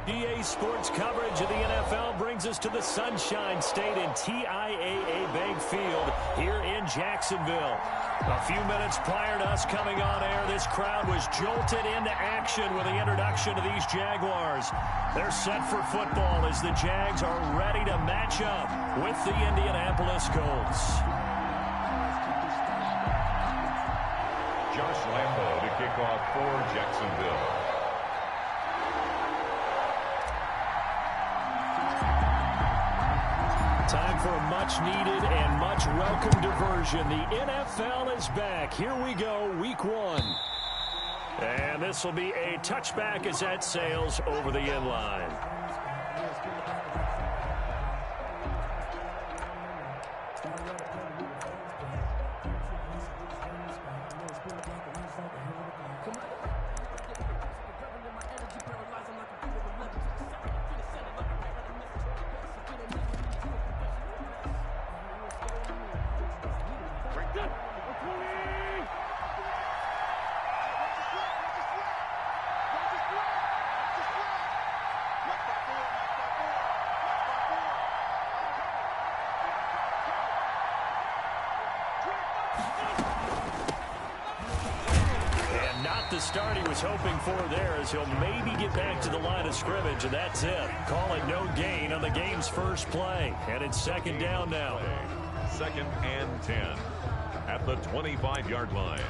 EA Sports coverage of the NFL brings us to the Sunshine State in TIAA Bank Field here in Jacksonville. A few minutes prior to us coming on air, this crowd was jolted into action with the introduction of these Jaguars. They're set for football as the Jags are ready to match up with the Indianapolis Colts. Josh Lambo to kick off for Jacksonville. Time for a much-needed and much-welcome diversion. The NFL is back. Here we go, Week 1. And this will be a touchback as that sails over the end line. The start he was hoping for there as he'll maybe get back to the line of scrimmage, and that's it. Call it no gain on the game's first play, and it's second down now. 2nd and 10 at the 25-yard line.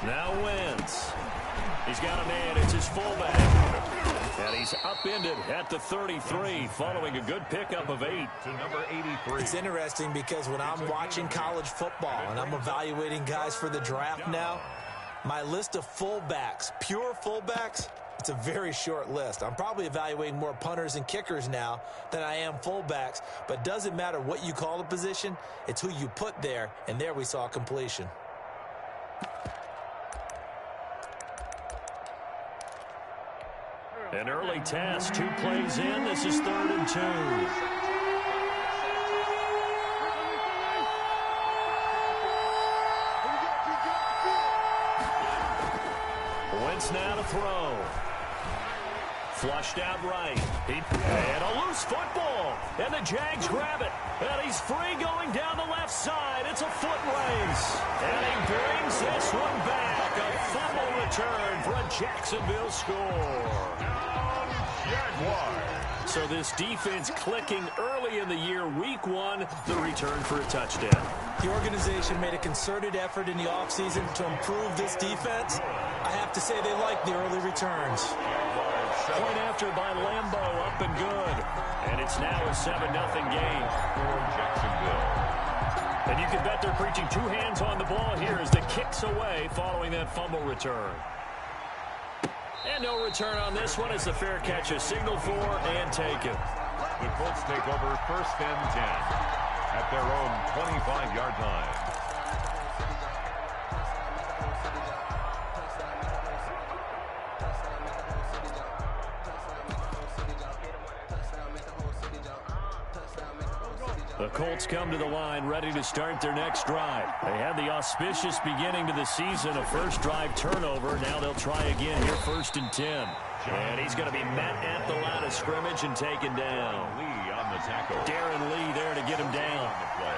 Now Wentz. He's got a man. It's his fullback. And he's upended at the 33 following a good pickup of 8. To number 83. It's interesting because when I'm watching college football and I'm evaluating guys for the draft now, my list of fullbacks, pure fullbacks, it's a very short list. I'm probably evaluating more punters and kickers now than I am fullbacks. But it doesn't matter what you call the position. It's who you put there. And there we saw completion. An early test, 2 plays in. This is 3rd and 2. Wentz now to throw. Flushed out right. And a loose football. And the Jags grab it. And he's free going down the left side. It's a foot race. And he brings this one back. A fumble return for a Jacksonville score. So this defense clicking early in the year. Week 1, the return for a touchdown. The organization made a concerted effort in the offseason to improve this defense. I have to say they like the early returns. Point after by Lambo, up and good. And it's now a 7-0 game for Jacksonville. And you can bet they're preaching 2 hands on the ball here as the kick's away following that fumble return. And no return on this one as the fair catch is signaled for and taken. The Colts take over 1st and 10 at their own 25-yard line. The Colts come to the line ready to start their next drive. They had the auspicious beginning to the season, a first drive turnover. Now they'll try again here, 1st and 10. And he's going to be met at the line of scrimmage and taken down. Lee on the tackle. Darren Lee there to get him down.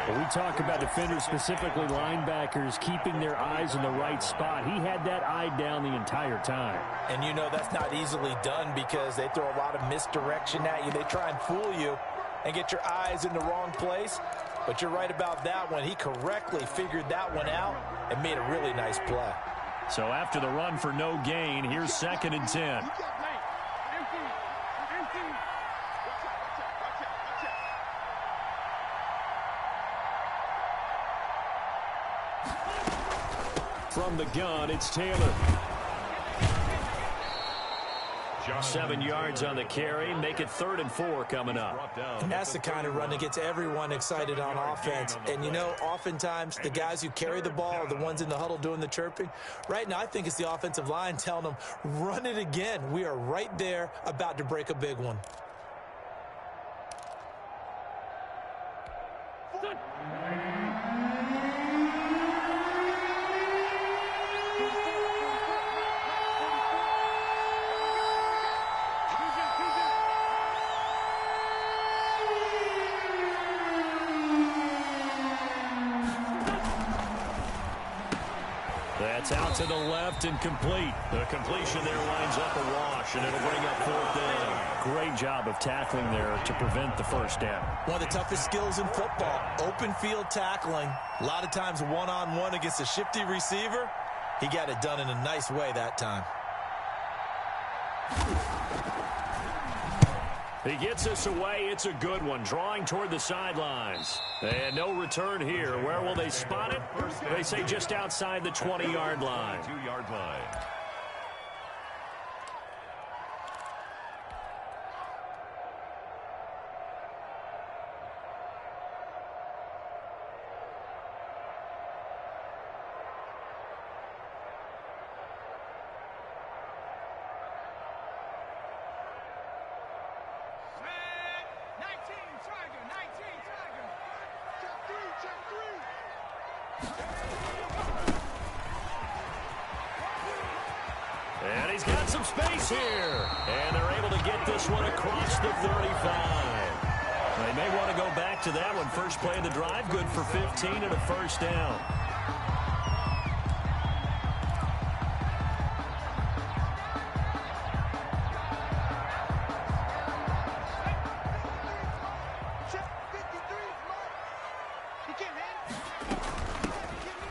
Well, we talk about defenders, specifically linebackers, keeping their eyes in the right spot. He had that eye down the entire time. And you know that's not easily done because they throw a lot of misdirection at you. They try and fool you and get your eyes in the wrong place. But you're right about that one. He correctly figured that one out and made a really nice play. So after the run for no gain, here's 2nd and 10. From the gun, it's Taylor. 7 yards on the carry. Make it 3rd and 4 coming up. That's the kind of run that gets everyone excited on offense. And, you know, oftentimes the guys who carry the ball are the ones in the huddle doing the chirping. Right now, I think it's the offensive line telling them, run it again. We are right there about to break a big one. That's out to the left and complete. The completion there winds up a wash, and it'll bring up 4th down. Great job of tackling there to prevent the first down. One of the toughest skills in football, open field tackling. A lot of times one-on-one against a shifty receiver. He got it done in a nice way that time. He gets us away. It's a good one. Drawing toward the sidelines. And no return here. Where will they spot it? They say just outside the 20-yard line. 2-yard line. And he's got some space here. And they're able to get this one across the 35. They may want to go back to that one. First play of the drive, good for 15 and a first down.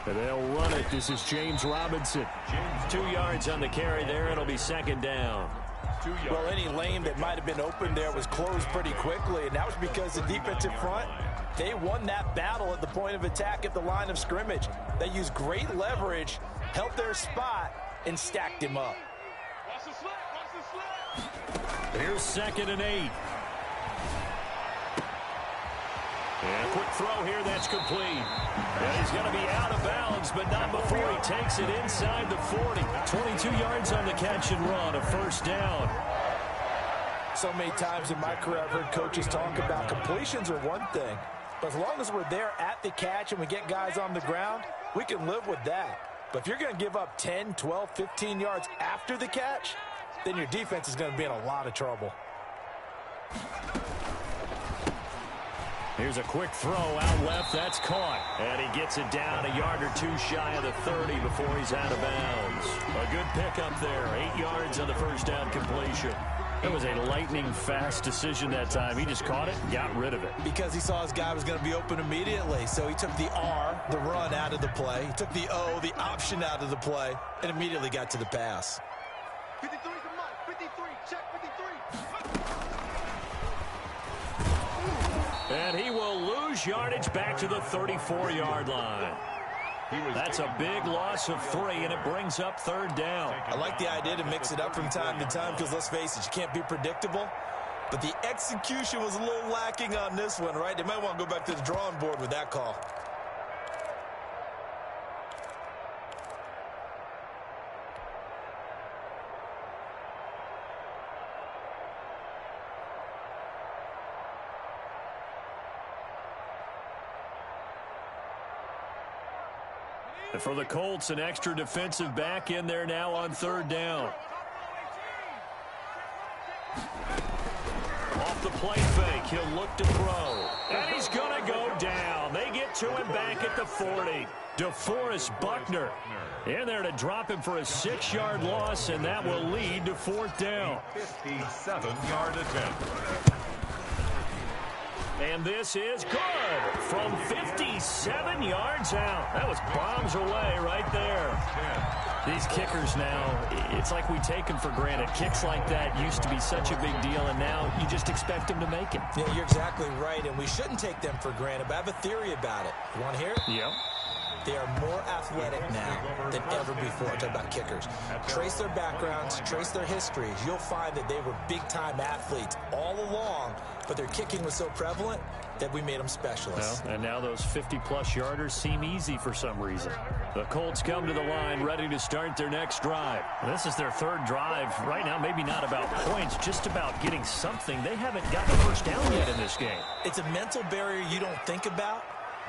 And they'll run it. This is James Robinson. 2 yards on the carry there. It'll be 2nd down. Well, any lane that might have been open there was closed pretty quickly, and that was because the defensive front, they won that battle at the point of attack at the line of scrimmage. They used great leverage, held their spot, and stacked him up. Here's 2nd and 8. And a quick throw here, that's complete. And he's going to be out of bounds, but not before he takes it inside the 40. 22 yards on the catch and run, a first down. So many times in my career I've heard coaches talk about completions are one thing, but as long as we're there at the catch and we get guys on the ground, we can live with that. But if you're going to give up 10, 12, 15 yards after the catch, then your defense is going to be in a lot of trouble. Here's a quick throw out left. That's caught. And he gets it down a yard or 2 shy of the 30 before he's out of bounds. A good pickup there. 8 yards on the first down completion. It was a lightning-fast decision that time. He just caught it and got rid of it. Because he saw his guy was going to be open immediately. So he took the R, the run, out of the play. He took the O, the option, out of the play, and immediately got to the pass. 53's a mark. 53. Check 53. And he will lose yardage back to the 34-yard line. That's a big loss of 3, and it brings up 3rd down. I like the idea to mix it up from time to time because, let's face it, you can't be predictable. But the execution was a little lacking on this one, right? They might want to go back to the drawing board with that call. And for the Colts, an extra defensive back in there now on 3rd down. Off the play fake, he'll look to throw. And he's going to go down. They get to him back at the 40. DeForest Buckner in there to drop him for a 6-yard loss, and that will lead to 4th down. 57-yard attempt. And this is good from 57 yards out. That was bombs away right there. These kickers now, it's like we take them for granted. Kicks like that used to be such a big deal, and now you just expect them to make it. Yeah, you're exactly right, and we shouldn't take them for granted, but I have a theory about it. You want to hear it? Yep. They are more athletic now than ever before. I'm talking about kickers. Trace their backgrounds, trace their histories. You'll find that they were big-time athletes all along, but their kicking was so prevalent that we made them specialists. Well, and now those 50-plus yarders seem easy for some reason. The Colts come to the line ready to start their next drive. This is their third drive. Right now, maybe not about points, just about getting something. They haven't gotten a first down yet in this game. It's a mental barrier you don't think about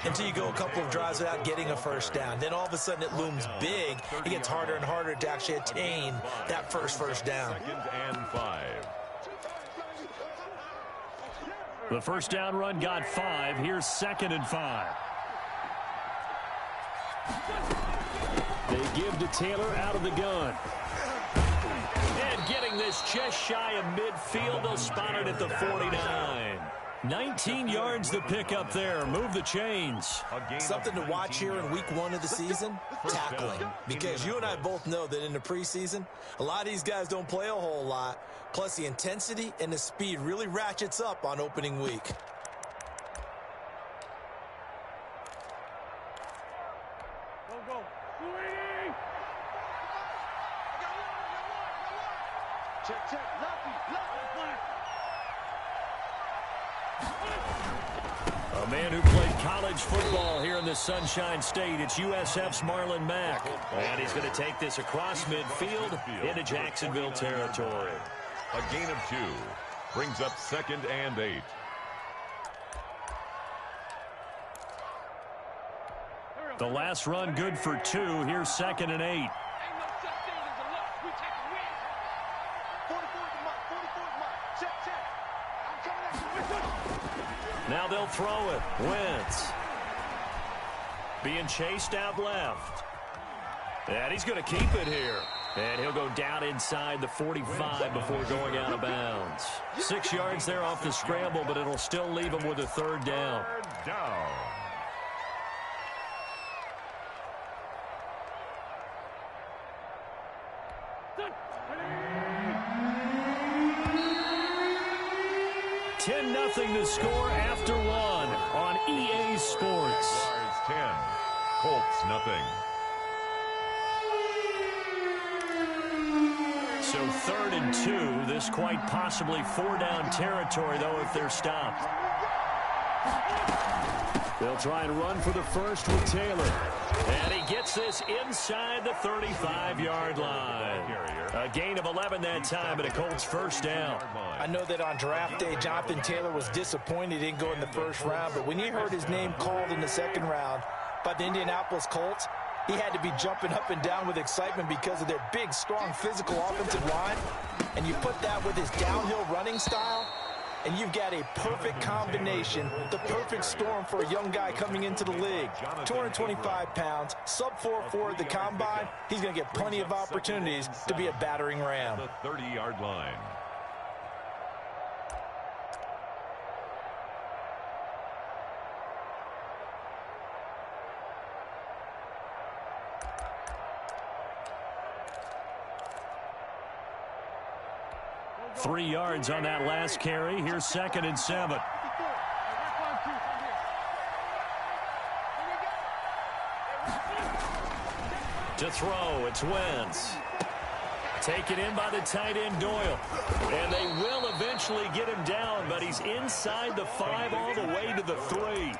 until you go a couple of drives without getting a first down. Then all of a sudden it looms big. It gets harder and harder to actually attain that first down. 2nd and 5. The first down run got 5. Here's 2nd and 5. They give to Taylor out of the gun. And getting this just shy of midfield. They'll spot it at the 49. 19 yards to pick up there. Move the chains. Something to watch here in week 1 of the season, tackling. Because you and I both know that in the preseason, a lot of these guys don't play a whole lot. Plus the intensity and the speed really ratchets up on opening week. Go. Check. Lucky. A man who played college football here in the Sunshine State. It's USF's Marlon Mack. And he's going to take this across midfield into Jacksonville territory. A gain of 2. Brings up 2nd and 8. The last run good for 2. Here's 2nd and 8. Ain't no such thing as a loss. We take a win. 44 is the mark. 44 is mark. Check. I'm coming at you. Now they'll throw it. Wentz. Being chased out left. And he's going to keep it here. And he'll go down inside the 45 before going out of bounds. 6 yards there off the scramble, but it'll still leave him with a 3rd down. 3rd down. Nothing to score after 1 on EA Sports. Stars 10. Colts nothing. So 3rd and 2. This quite possibly 4-down territory, though, if they're stopped. They'll try and run for the first with Taylor. And he gets this inside the 35-yard line. A gain of 11 that time, and a Colts first down. I know that on draft day, Jonathan Taylor was disappointed he didn't go in the first round, but when he heard his name called in the 2nd round by the Indianapolis Colts, he had to be jumping up and down with excitement because of their big, strong, physical offensive line. And you put that with his downhill running style, and you've got a perfect combination, the perfect storm for a young guy coming into the league. 225 pounds, sub 4.4 at the combine. He's going to get plenty of opportunities to be a battering ram. The 30-yard line. Three yards on that last carry. Here's 2nd and 7. To throw, it's Wentz. Taken in by the tight end Doyle. And they will eventually get him down, but he's inside the 5 all the way to the 3.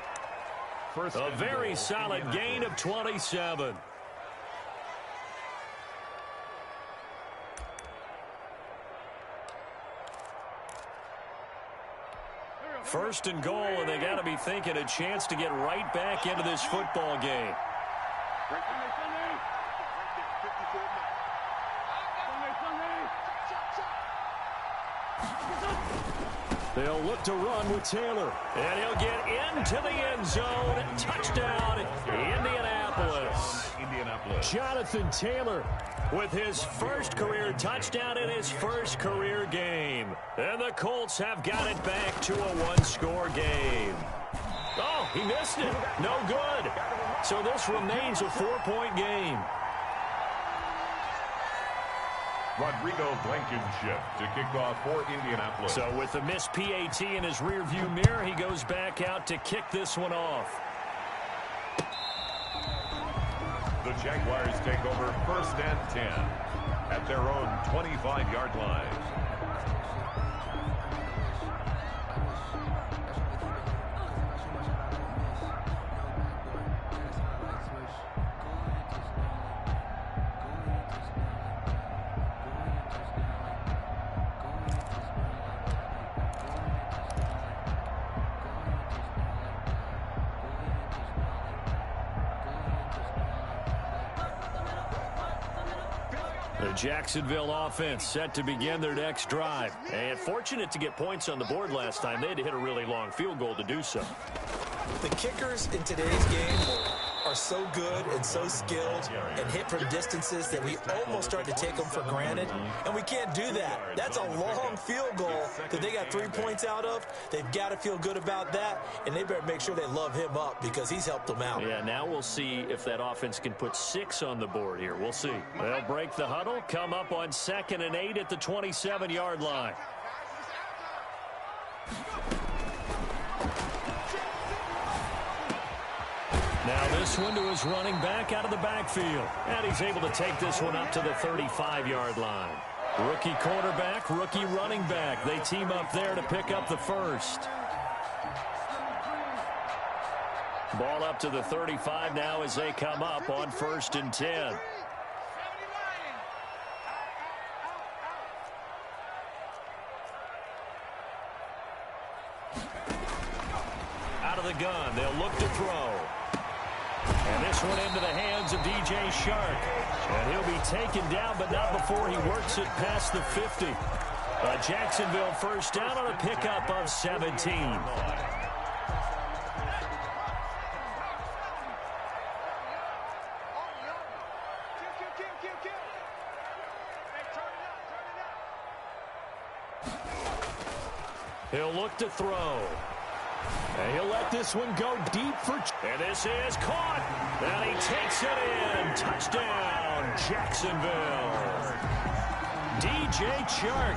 A very solid gain of 27. First and goal, and they got to be thinking a chance to get right back into this football game. They'll look to run with Taylor. And he'll get into the end zone. Touchdown, Indianapolis. Jonathan Taylor with his first career touchdown in his first career game. And the Colts have got it back to a one-score game. Oh, he missed it. No good. So this remains a 4-point game. Rodrigo Blankenship to kick off for Indianapolis. So with the missed PAT in his rearview mirror, he goes back out to kick this one off. Jaguars take over 1st and 10 at their own 25-yard line. The Jacksonville offense set to begin their next drive. And fortunate to get points on the board last time. They had to hit a really long field goal to do so. The kickers in today's game are so good and so skilled and hit from distances that we almost start to take them for granted. And we can't do that. That's a long field goal that they got 3 points out of. They've got to feel good about that, and they better make sure they love him up because he's helped them out. Yeah, now we'll see if that offense can put 6 on the board here. We'll see. They'll break the huddle, come up on 2nd and 8 at the 27-yard line. Now this one to his running back out of the backfield. And he's able to take this one up to the 35-yard line. Rookie quarterback, rookie running back. They team up there to pick up the first. Ball up to the 35 now as they come up on 1st and 10. Out of the gun, they'll look to throw. And this one into the hands of DJ Shark. And he'll be taken down, but not before he works it past the 50. A Jacksonville first down on a pickup of 17. He'll look to throw. And he'll let this one go deep for... And this is caught. And he takes it in. Touchdown, Jacksonville. DJ Chark,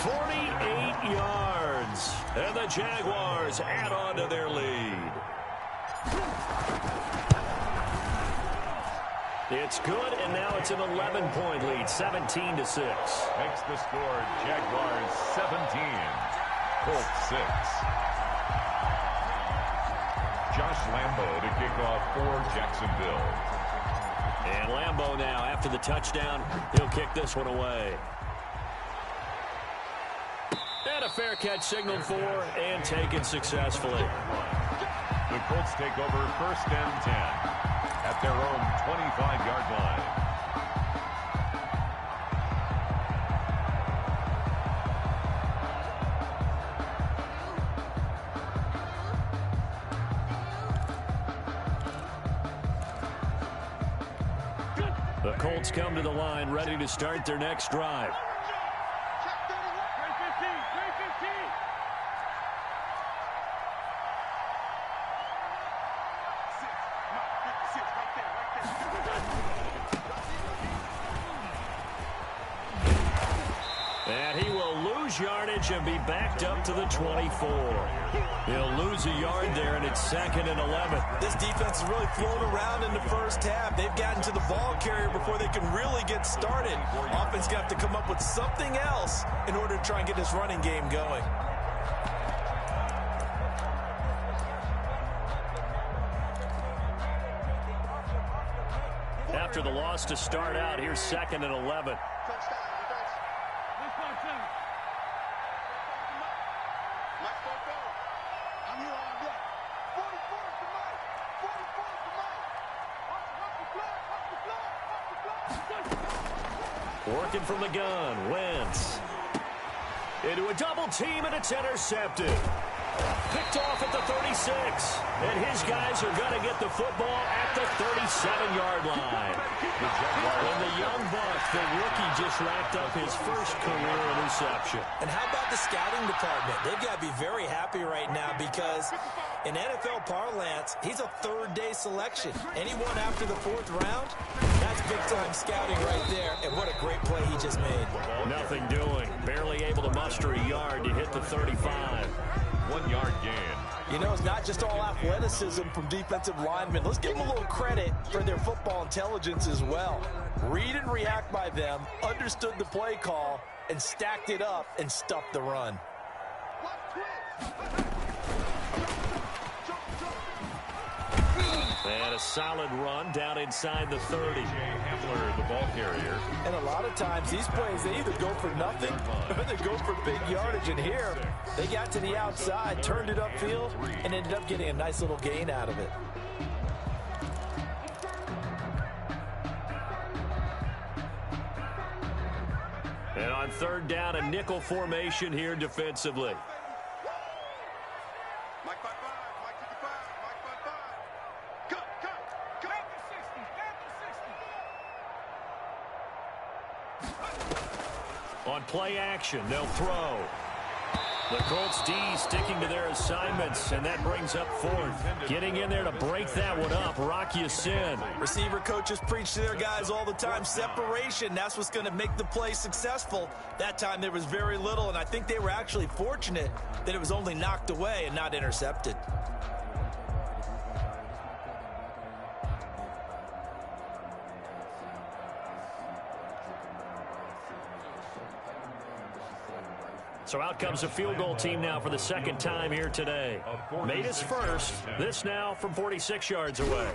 48 yards. And the Jaguars add on to their lead. It's good, and now it's an 11-point lead, 17-6. Makes the score Jaguars 17, Colts 6. Josh Lambo to kick off for Jacksonville. And Lambo now, after the touchdown, he'll kick this one away. And a fair catch signaled for and taken successfully. The Colts take over 1st and 10 at their own 25-yard line. The Colts come to the line ready to start their next drive. And he will lose yardage and be backed up to the 24. He'll lose a yard there, and it's 2nd and 11. This defense has really flown around in the first half. They've gotten to the ball carrier before they can really get started. Offense got to come up with something else in order to try and get this running game going. After the loss to start out, here's 2nd and 11. Working from the gun, Wentz. Into a double team, and it's intercepted. Picked off at the 36. And his guys are going to get the football at the 37-yard line. And the young buck, the rookie, just racked up his first career interception. And how about the scouting department? They've got to be very happy right now because in NFL parlance, he's a third-day selection. Anyone after the 4th round, that's big-time scouting right there. And what a great play he just made. Nothing doing. Barely able to muster a yard to hit the 35. 1 yard gain. You know, it's not just all athleticism from defensive linemen. Let's give them a little credit for their football intelligence as well. Read and react by them, understood the play call, and stacked it up and stuffed the run. And a solid run down inside the 30. Hamler, the ball carrier. And a lot of times these plays, they either go for nothing or they go for big yardage. And here, they got to the outside, turned it upfield, and ended up getting a nice little gain out of it. And on third down, a nickel formation here defensively. On play action, they'll throw. The Colts D sticking to their assignments, and that brings up fourth. Getting in there to break that one up, Rocky Sin. Receiver coaches preach to their guys all the time. Separation, that's what's going to make the play successful. That time there was very little, and I think they were actually fortunate that it was only knocked away and not intercepted. So out comes a field goal team now for the second time here today. Made his first. This now from 46 yards away.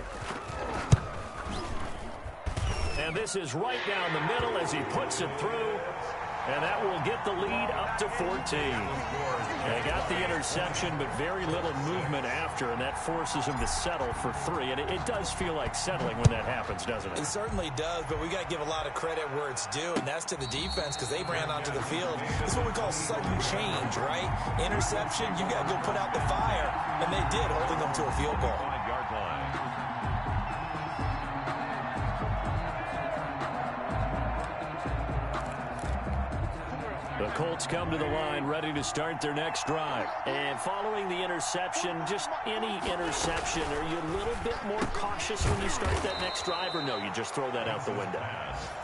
And this is right down the middle as he puts it through. And that will get the lead up to 14. They got the interception, but very little movement after, and that forces him to settle for 3. And it does feel like settling when that happens, doesn't it? It certainly does, but we got to give a lot of credit where it's due, and that's to the defense because they ran onto the field. This is what we call sudden change, right? Interception, you got to go put out the fire, and they did, holding them to a field goal. 5-yard line. The Colts come to the line ready to start their next drive. And following the interception, just any interception, are you a little bit more cautious when you start that next drive, or no, you just throw that out the window?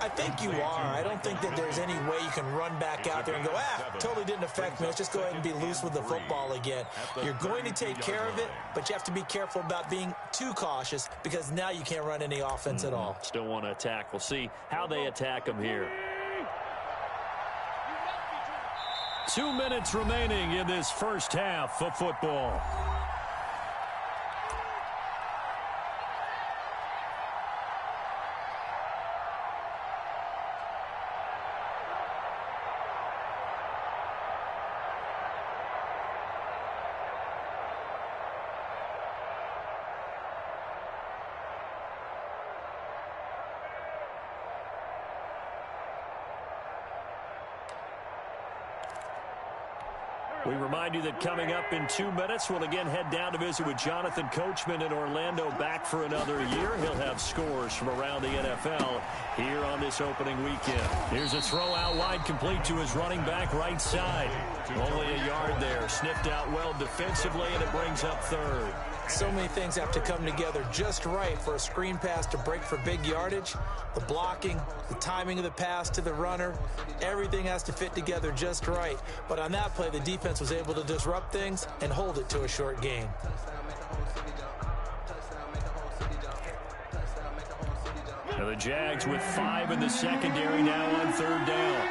I think you are. I don't think that there's any way you can run back out there and go, totally didn't affect me. Let's just go ahead and be loose with the football again. You're going to take care of it, but you have to be careful about being too cautious because now you can't run any offense at all. Still want to attack. We'll see how they attack them here. 2 minutes remaining in this first half of football. We remind you that coming up in 2 minutes, we'll again head down to visit with Jonathan Coachman in Orlando, back for another year. He'll have scores from around the NFL here on this opening weekend. Here's a throw out wide, complete to his running back right side. Only a yard there, sniffed out well defensively, and it brings up third. So many things have to come together just right for a screen pass to break for big yardage. The blocking, the timing of the pass to the runner, everything has to fit together just right. But on that play, the defense was able to disrupt things and hold it to a short gain. Now the Jags with 5 in the secondary now on third down.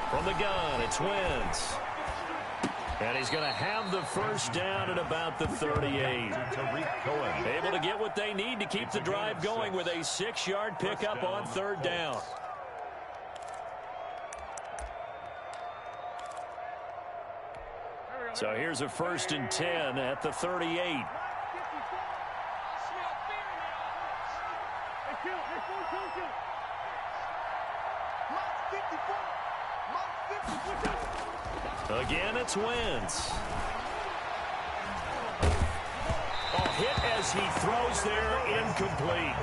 From the gun, it's Wentz. And he's going to have the first down at about the 38. Able to get what they need to keep the drive going with a 6-yard pickup on third down. So here's a 1st and 10 at the 38. Again, it's Wentz. Hit as he throws there, incomplete.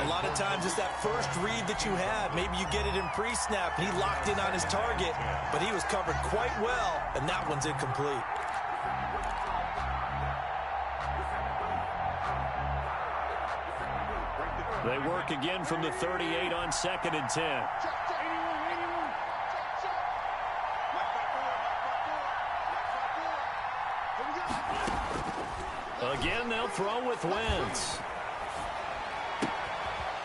A lot of times it's that first read that you have. Maybe you get it in pre-snap. He locked in on his target, but he was covered quite well, and that one's incomplete. They work again from the 38 on 2nd and 10. Again, they'll throw with Wentz.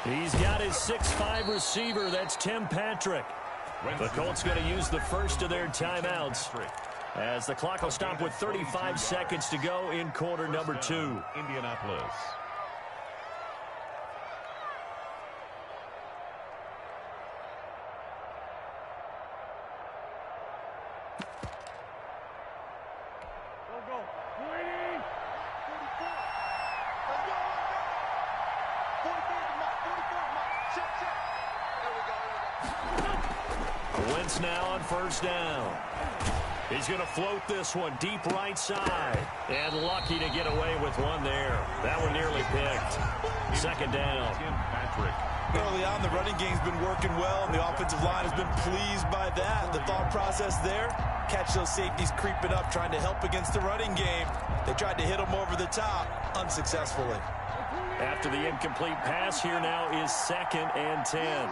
He's got his 6'5 receiver. That's Tim Patrick. The Colts going to use the first of their timeouts as the clock will stop with 35 seconds to go in quarter number 2. Indianapolis. Wentz now on first down. He's going to float this one deep right side. And lucky to get away with one there. That one nearly picked. Second down. Tim Patrick. Early on, the running game's been working well, and the offensive line has been pleased by that. The thought process there, catch those safeties creeping up, trying to help against the running game. They tried to hit them over the top, unsuccessfully. After the incomplete pass, here now is 2nd and 10.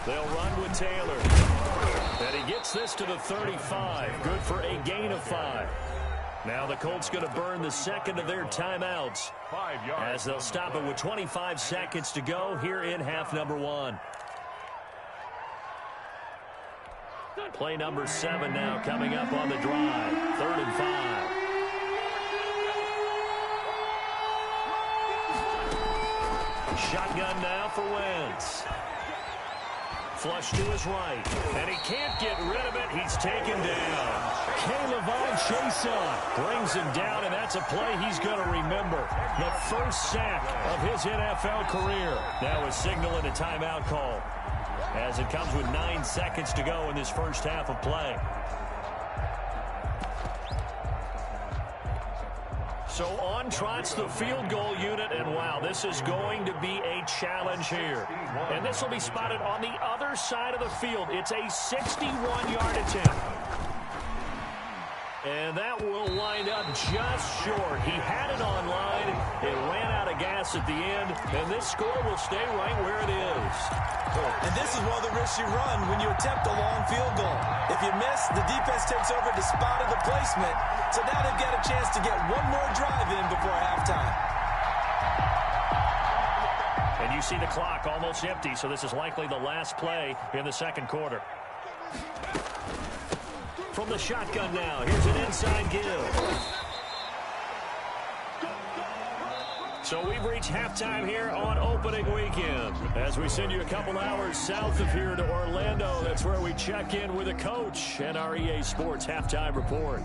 They'll run with Taylor. And he gets this to the 35. Good for a gain of 5. Now the Colts going to burn the second of their timeouts 5 yards as they'll stop it with 25 seconds to go here in half number 1. Play number 7 now coming up on the drive. 3rd and 5. Shotgun now for Wentz. Flush to his right. And he can't get rid of it. He's taken down. K'Lavon Chaisson brings him down, and that's a play he's going to remember. The first sack of his NFL career. Now a signal and a timeout call as it comes with 9 seconds to go in this first half of play. So on trots the field goal unit, and wow, this is going to be a challenge here. And this will be spotted on the other side of the field. It's a 61-yard attempt. And that will wind up just short. He had it on line. It ran out of gas at the end, and this score will stay right where it is. And this is one of the risks you run when you attempt a long field goal. If you miss, the defense takes over to spot of the placement. So now they've got a chance to get one more drive in before halftime. And you see the clock almost empty, so this is likely the last play in the second quarter. From the shotgun now, here's an inside give. So we've reached halftime here on opening weekend. As we send you a couple hours south of here to Orlando, that's where we check in with a coach and our EA Sports halftime report.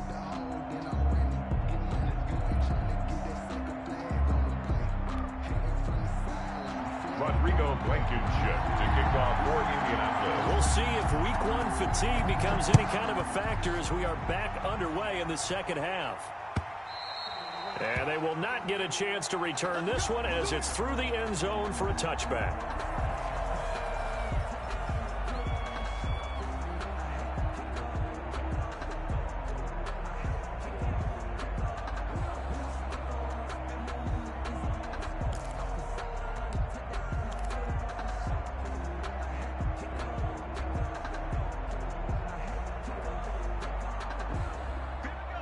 Rodrigo Blankenship to kick off for Indianapolis. We'll see if week 1 fatigue becomes any kind of a factor as we are back underway in the second half. And they will not get a chance to return this one as it's through the end zone for a touchback.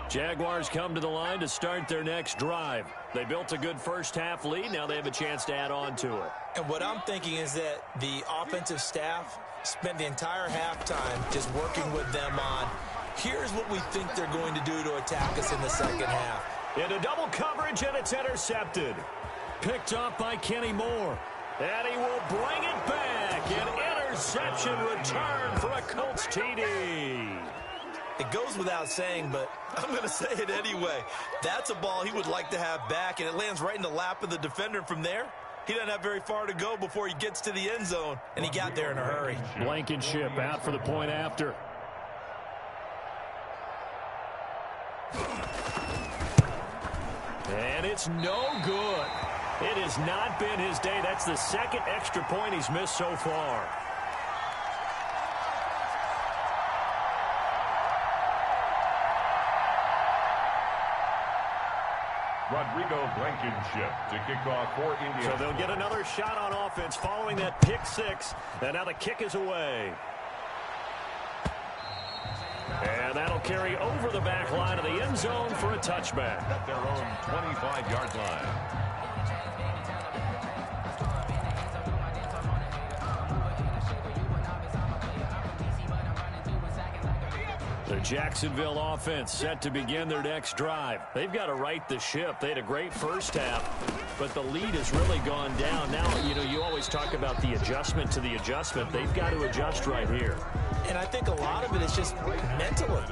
Jaguars come to the line to start their next drive. They built a good first half lead. Now they have a chance to add on to it. And what I'm thinking is that the offensive staff spent the entire halftime just working with them on, here's what we think they're going to do to attack us in the second half. Into double coverage, and it's intercepted. Picked up by Kenny Moore. And he will bring it back. An interception return for a Colts TD. It goes without saying, but I'm going to say it anyway. That's a ball he would like to have back, and it lands right in the lap of the defender. From there, he doesn't have very far to go before he gets to the end zone, and he got there in a hurry. Blankenship out for the point after. And it's no good. It has not been his day. That's the second extra point he's missed so far. Rodrigo Blankenship to kick off for Indianapolis. So they'll get another shot on offense following that pick 6. And now the kick is away. And that'll carry over the back line of the end zone for a touchback. At their own 25-yard line. The Jacksonville offense set to begin their next drive. They've got to right the ship. They had a great first half, but the lead has really gone down. Now, you always talk about the adjustment to the adjustment. They've got to adjust right here. And I think a lot of it is just mentally.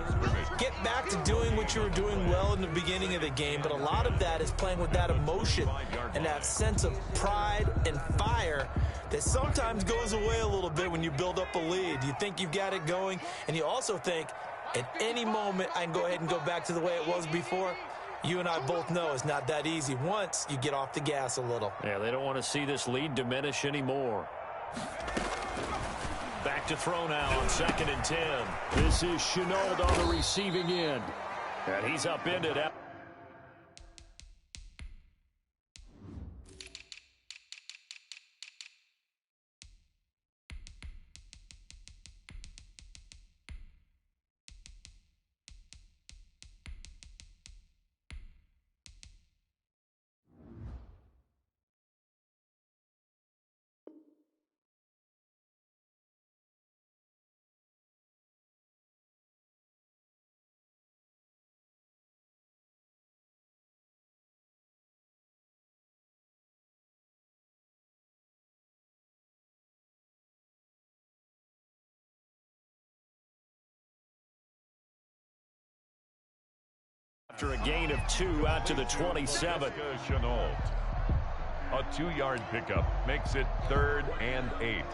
Get back to doing what you were doing well in the beginning of the game, but a lot of that is playing with that emotion and that sense of pride and fire that sometimes goes away a little bit when you build up a lead. You think you've got it going, and you also think, at any moment, I can go ahead and go back to the way it was before. You and I both know it's not that easy once you get off the gas a little. Yeah, they don't want to see this lead diminish anymore. Back to throw now on 2nd and 10. This is Chenault on the receiving end. And he's upended out. After a gain of 2 out to the 27. Chenault. A 2-yard pickup makes it 3rd and 8.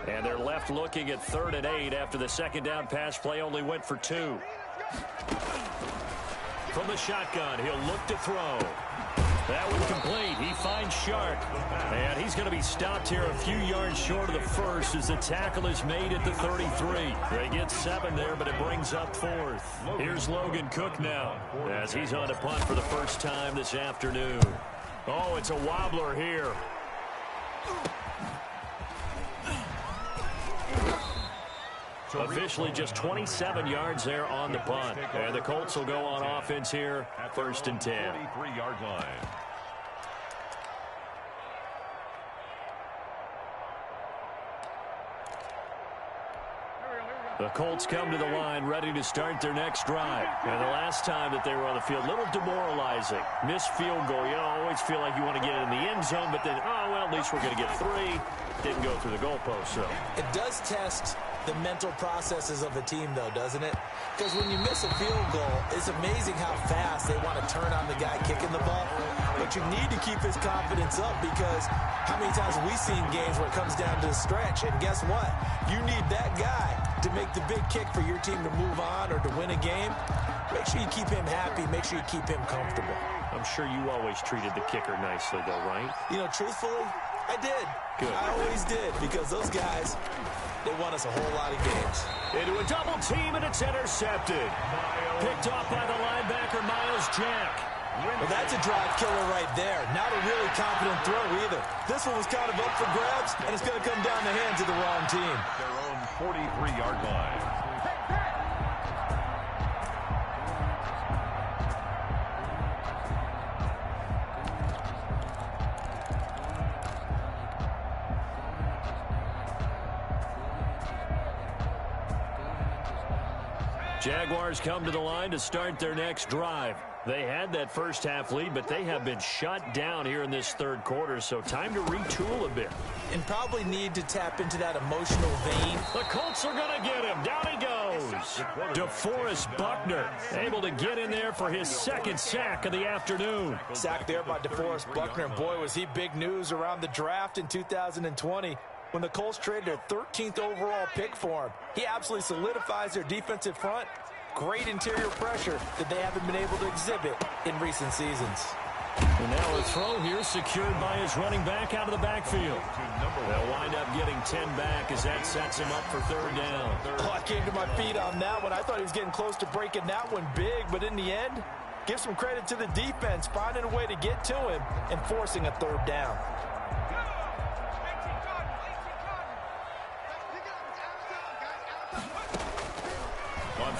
And they're left looking at 3rd and 8 after the second down pass play only went for 2. From the shotgun, he'll look to throw. That one complete. He finds Shark. And he's going to be stopped here a few yards short of the first as the tackle is made at the 33. They get 7 there, but it brings up 4th. Here's Logan Cook now as he's on to punt for the first time this afternoon. Oh, it's a wobbler here. Officially just 27 yards there on the punt. And the Colts will go on offense here, 1st and 10. 43-yard line. The Colts come to the line ready to start their next drive. And the last time that they were on the field, a little demoralizing. Missed field goal. You always feel like you want to get it in the end zone, but then, oh, well, at least we're going to get 3. Didn't go through the goalpost, so. It does test the mental processes of a team, though, doesn't it? Because when you miss a field goal, it's amazing how fast they want to turn on the guy kicking the ball. But you need to keep his confidence up because how many times have we seen games where it comes down to the stretch? And guess what? You need that guy to make the big kick for your team to move on or to win a game. Make sure you keep him happy. Make sure you keep him comfortable. I'm sure you always treated the kicker nicely, though, right? You know, truthfully, I did. Good. I always did because those guys, they won us a whole lot of games. Into a double team, and it's intercepted. Picked off by the linebacker, Miles Jack. Well, that's a drive killer right there. Not a really confident throw either. This one was kind of up for grabs, and it's going to come down the hands of the wrong team. Their own 43-yard line. Jaguars come to the line to start their next drive. They had that first half lead, but they have been shut down here in this 3rd quarter, so time to retool a bit. And probably need to tap into that emotional vein. The Colts are going to get him. Down he goes. DeForest Buckner able to get in there for his 2nd sack of the afternoon. Sack there by DeForest Buckner. Boy, was he big news around the draft in 2020. When the Colts traded their 13th overall pick for him. He absolutely solidifies their defensive front. Great interior pressure that they haven't been able to exhibit in recent seasons. And now a throw here secured by his running back out of the backfield. They'll wind up getting 10 back as that sets him up for 3rd down. Oh, I came to my feet on that one. I thought he was getting close to breaking that one big, but in the end, give some credit to the defense, finding a way to get to him and forcing a 3rd down.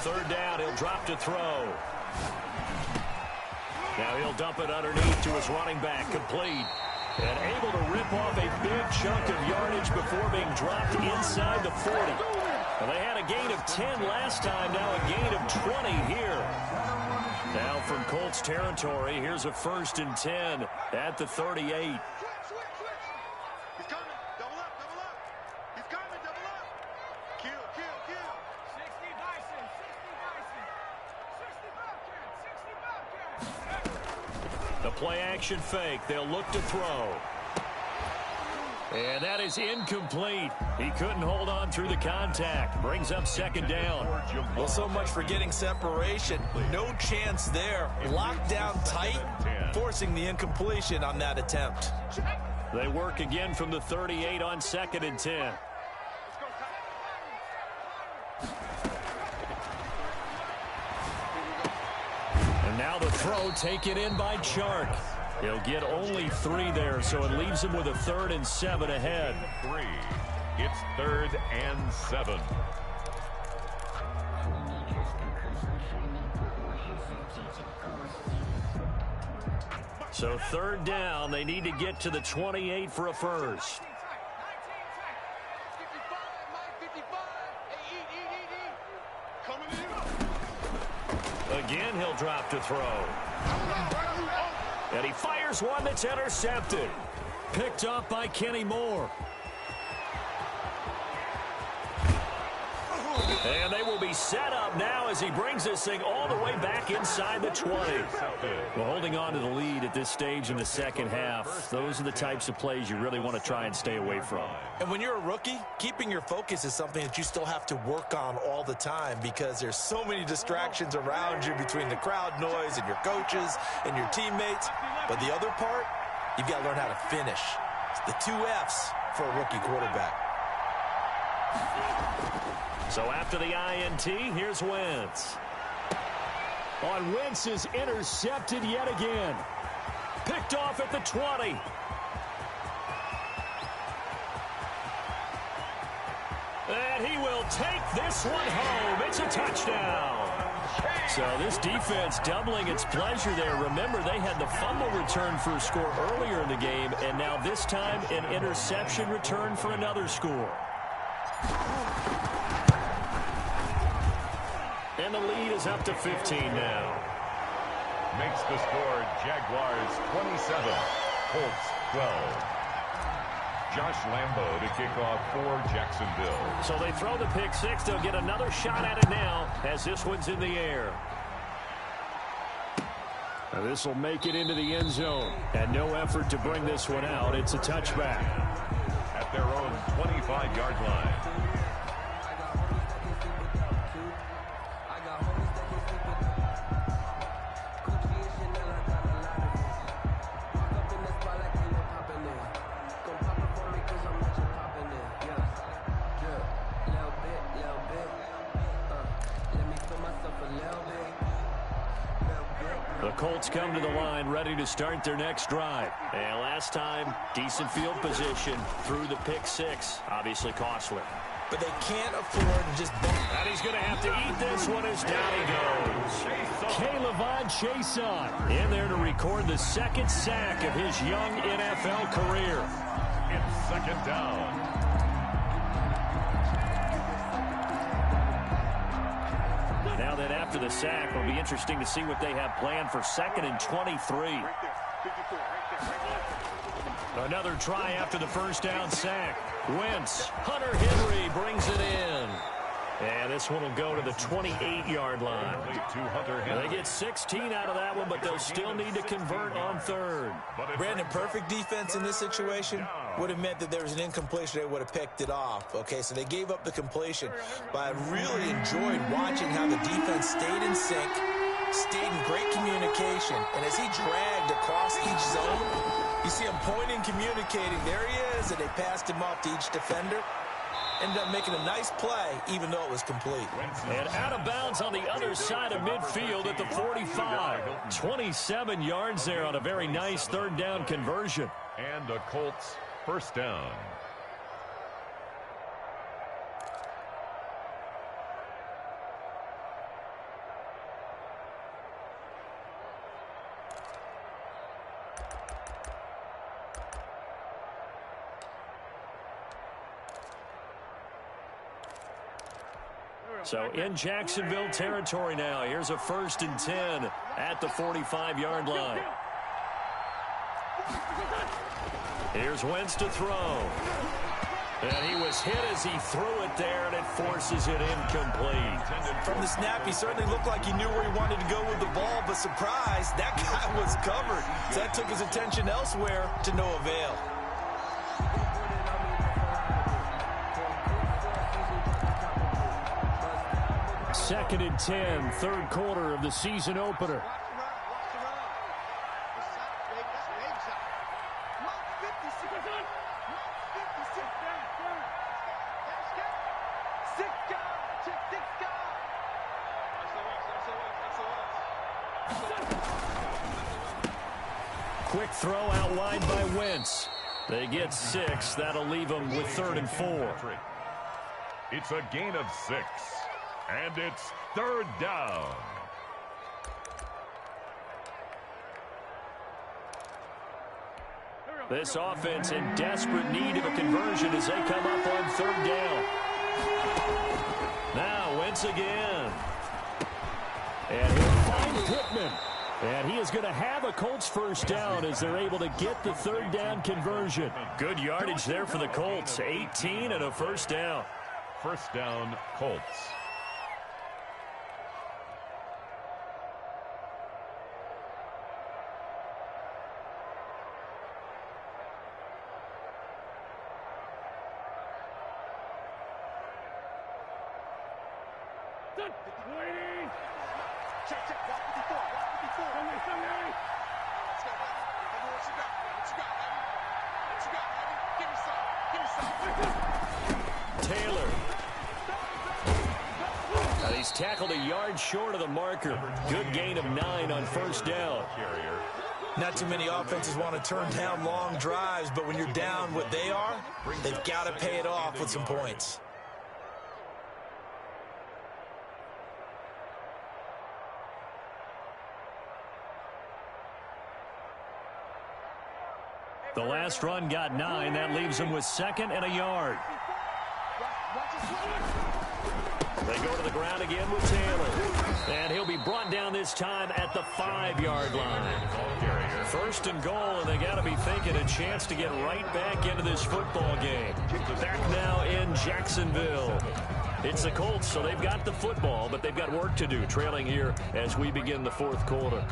third down. He'll drop to throw. Now he'll dump it underneath to his running back, complete. And able to rip off a big chunk of yardage before being dropped inside the 40. Well, they had a gain of 10 last time, now a gain of 20 here. Now from Colts territory, here's a 1st and 10 at the 38. Switch. He's coming. Double up. He's coming. Double up. Kill. 60 Bison. 60 Bobcats. The play action fake. They'll look to throw. And that is incomplete. He couldn't hold on through the contact. Brings up 2nd down. Well, so much for getting separation. No chance there. Locked down tight, forcing the incompletion on that attempt. They work again from the 38 on 2nd and 10. And now the throw taken in by Chark. He'll get only 3 there, so it leaves him with a 3rd and 7 ahead. 3. It's 3rd and 7. So 3rd down, they need to get to the 28 for a first. 55. Again, he'll drop to throw. And he fires one that's intercepted. Picked up by Kenny Moore. And they will be set up now as he brings this thing all the way back inside the 20. Well, holding on to the lead at this stage in the second half, those are the types of plays you really want to try and stay away from. And when you're a rookie, keeping your focus is something that you still have to work on all the time because there's so many distractions around you between the crowd noise and your coaches and your teammates. But the other part, you've got to learn how to finish. It's the 2 F's for a rookie quarterback. So after the INT, here's Wentz. On Wentz is intercepted yet again. Picked off at the 20. And he will take this one home. It's a touchdown. So this defense doubling its pleasure there. Remember, they had the fumble return for a score earlier in the game, and now this time an interception return for another score. And the lead is up to 15 now. Makes the score Jaguars 27, Colts 12. Josh Lambo to kick off for Jacksonville. So they throw the pick 6. They'll get another shot at it now as this one's in the air. Now this will make it into the end zone. And no effort to bring this one out. It's a touchback. At their own 25-yard line. The Colts come to the line ready to start their next drive. And last time, decent field position through the pick 6. Obviously costly. But they can't afford to just bump. And he's going to have to eat this one as down he goes. K'Lavon Chaisson in there to record the 2nd sack of his young NFL career. It's 2nd down. Now that after the sack, it'll be interesting to see what they have planned for 2nd and 23. Another try after the first down sack. Wentz, Hunter Henry brings it in. And this one will go to the 28-yard line. They get 16 out of that one, but they'll still need to convert on 3rd. Brandon, perfect defense in this situation would have meant that there was an incompletion. They would have picked it off. Okay, so they gave up the completion. But I really enjoyed watching how the defense stayed in sync, stayed in great communication. And as he dragged across each zone, you see him pointing, communicating. There he is, and they passed him off to each defender. Ended up making a nice play, even though it was complete. And out of bounds on the other side of midfield at the 45. 27 yards there on a very nice 3rd down conversion. And a Colts 1st down. So in Jacksonville territory now. Here's a 1st and 10 at the 45-yard line. Here's Wentz to throw. And he was hit as he threw it there, and it forces it incomplete. From the snap, he certainly looked like he knew where he wanted to go with the ball, but surprise, that guy was covered. So that took his attention elsewhere to no avail. Second and 10, third quarter of the season opener. Quick throw out wide by Wentz. They get 6. That'll leave them with 3rd and 4. It's a gain of 6. And it's 3rd down. This offense in desperate need of a conversion as they come up on 3rd down. Now Wentz again. And he'll find Pittman. And he is going to have a Colts 1st down as they're able to get the 3rd down conversion. Good yardage there for the Colts. 18 and a 1st down. 1st down, Colts. Taylor. Now he's tackled a yard short of the marker. Good gain of 9 on 1st down. Not too many offenses want to turn down long drives, but when you're down what they are, they've got to pay it off with some points. The last run got 9. That leaves him with 2nd and a yard. They go to the ground again with Taylor. And he'll be brought down this time at the 5-yard line. 1st and goal, and they got to be thinking a chance to get right back into this football game. Back now in Jacksonville. It's the Colts, so they've got the football, but they've got work to do, trailing here as we begin the 4th quarter.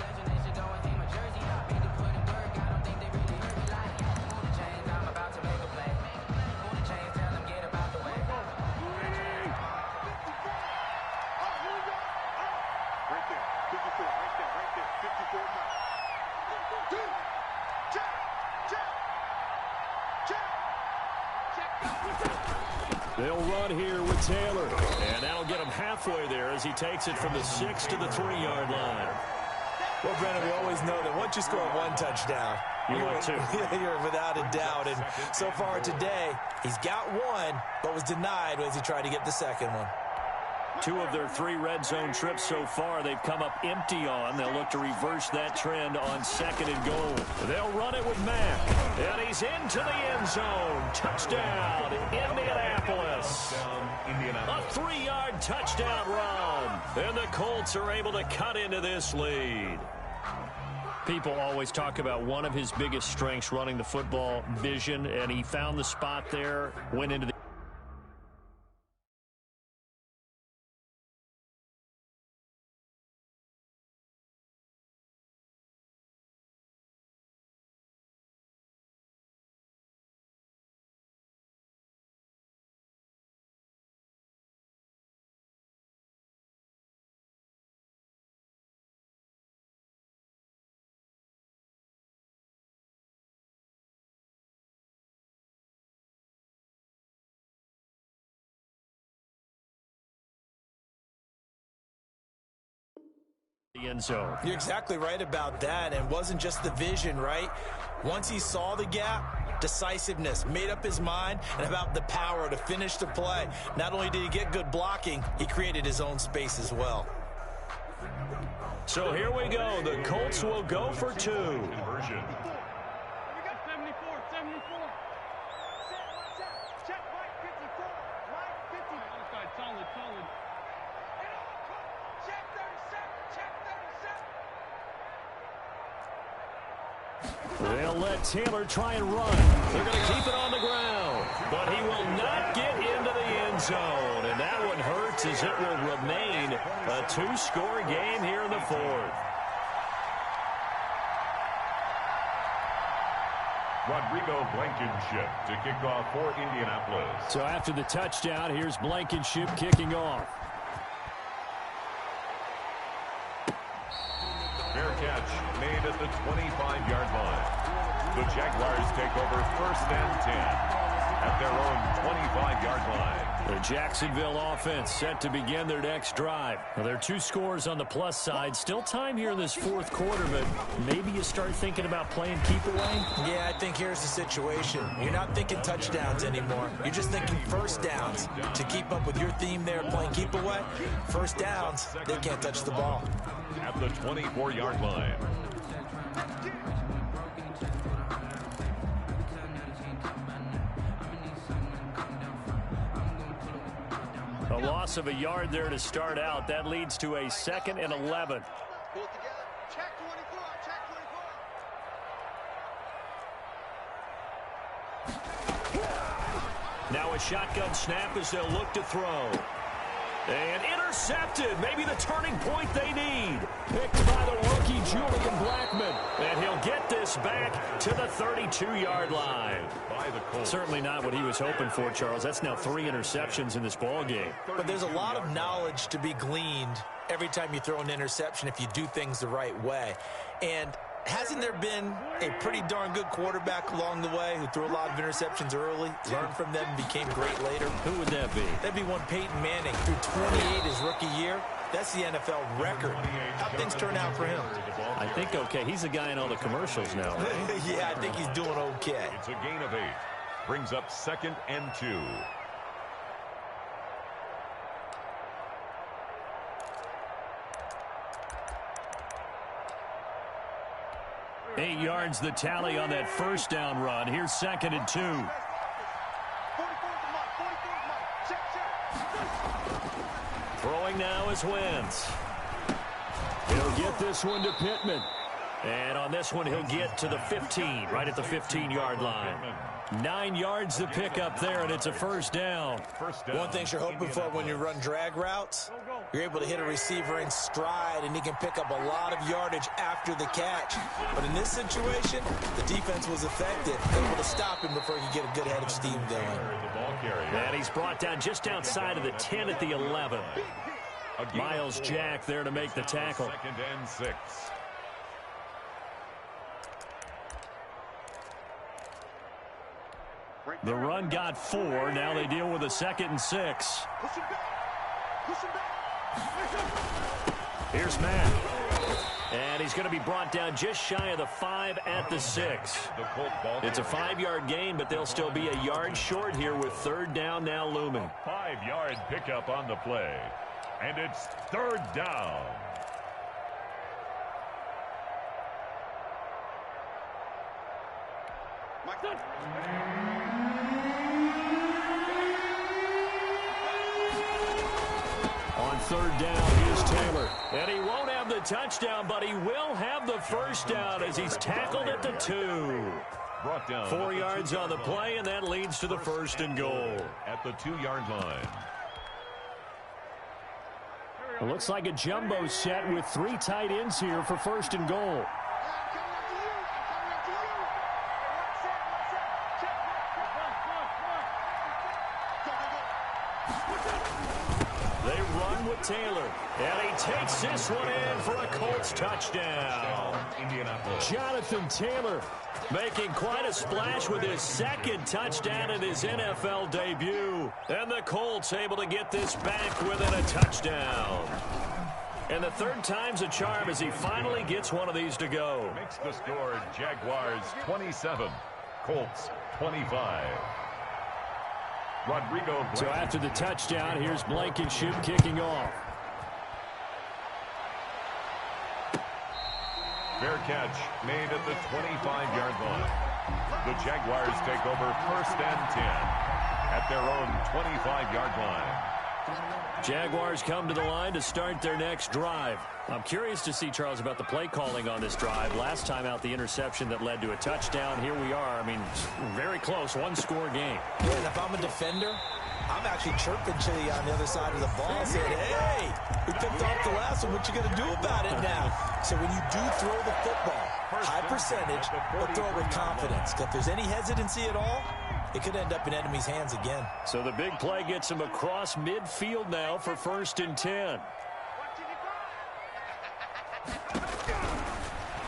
They'll run here with Taylor. And that'll get him halfway there as he takes it from the 6 to the 3-yard line. Well, Brennan, we always know that once you score 1 touchdown, you're without a doubt. And so far today, he's got 1, but was denied as he tried to get the 2nd one. 2 of their 3 red zone trips so far they've come up empty on. They'll look to reverse that trend on 2nd and goal. They'll run it with Mack. And he's into the end zone. Touchdown, Indianapolis. A 3-yard touchdown run. And the Colts are able to cut into this lead. People always talk about one of his biggest strengths running the football, vision, and he found the spot there, went into the end zone. You're exactly right about that, and it wasn't just the vision, right? Once he saw the gap, decisiveness, made up his mind, and about the power to finish the play. Not only did he get good blocking, he created his own space as well. So here we go. The Colts will go for 2. Conversion. Check 37. Check 37. They'll let Taylor try and run. They're going to keep it on the ground, but he will not get into the end zone. And that one hurts as it will remain a two-score game here in the fourth. Rodrigo Blankenship to kick off for Indianapolis. So after the touchdown, here's Blankenship kicking off. Fair catch made at the 25-yard line. The Jaguars take over 1st and 10 at their own 25-yard line. The Jacksonville offense set to begin their next drive. Well, there are 2 scores on the plus side. Still time here in this fourth quarter, but maybe you start thinking about playing keep away? Yeah, I think here's the situation. You're not thinking touchdowns anymore. You're just thinking first downs. To keep up with your theme there, playing keep away, first downs, they can't touch the ball. At the 24-yard line. A loss of a yard there to start out. That leads to a 2nd and 11. Pull it together. Check 24. Check 24. Now a shotgun snap as they'll look to throw. And intercepted. Maybe the turning point they need. Picked by the rookie Julian Blackmon. And he'll get this back to the 32-yard line. By the Colts. Certainly not what he was hoping for, Charles. That's now 3 interceptions in this ball game. But there's a lot of knowledge to be gleaned every time you throw an interception if you do things the right way. And hasn't there been a pretty darn good quarterback along the way who threw a lot of interceptions early, learned from them, and became great later? Who would that be? That'd be one Peyton Manning. Threw 28 his rookie year. That's the NFL record. How'd things turn out for him? I think okay. He's a guy in all the commercials now, right? Yeah, I think he's doing okay. It's a gain of 8. Brings up 2nd and 2. Eight yards the tally on that first down run. Here's 2nd and 2. 44's the mark. 44's mark. Check. Throwing now is Wentz. He'll get this one to Pittman. And on this one, he'll get to the 15, right at the 15-yard line. 9 yards to pick up there, and it's a first down. One thing you're hoping for when you run drag routes, you're able to hit a receiver in stride, and he can pick up a lot of yardage after the catch. But in this situation, the defense was effective, able to stop him before he could get a good head of steam going. And he's brought down just outside of the 10 at the 11. Miles Jack there to make the tackle. 2nd and 6. The run got 4. Now they deal with a 2nd and 6. Push him back. Push him back. Here's Mack. And he's going to be brought down just shy of the 5 at the 6. It's a 5-yard gain, but they'll still be a yard short here with 3rd down now looming. 5-yard pickup on the play. And it's 3rd down. On 3rd down, here's Taylor. And he won't have the touchdown, but he will have the first down as he's tackled at the 2. Brought down 4 yards on the play, and that leads to the 1st and goal. At the 2-yard line. It looks like a jumbo set with 3 tight ends here for 1st and goal. They run with Taylor, and he takes this one in for a Colts touchdown. Jonathan Taylor making quite a splash with his 2nd touchdown in his NFL debut. And the Colts able to get this back within a touchdown. And the 3rd time's a charm as he finally gets one of these to go. Makes the score Jaguars 27, Colts 25. Rodrigo. So after the touchdown, here's Blankenship kicking off. Fair catch made at the 25-yard line. The Jaguars take over 1st and 10 at their own 25-yard line. Jaguars come to the line to start their next drive. I'm curious to see, Charles, about the play calling on this drive. Last time out, the interception that led to a touchdown. Here we are. I mean, very close, one-score game. Yeah, and if I'm a defender, I'm actually chirping to you on the other side of the ball, saying, hey, we picked off the last one. What you going to do about it now? So when you do throw the football, high percentage, but throw it with confidence. If there's any hesitancy at all, it could end up in enemy's hands again. So the big play gets him across midfield now for 1st and 10.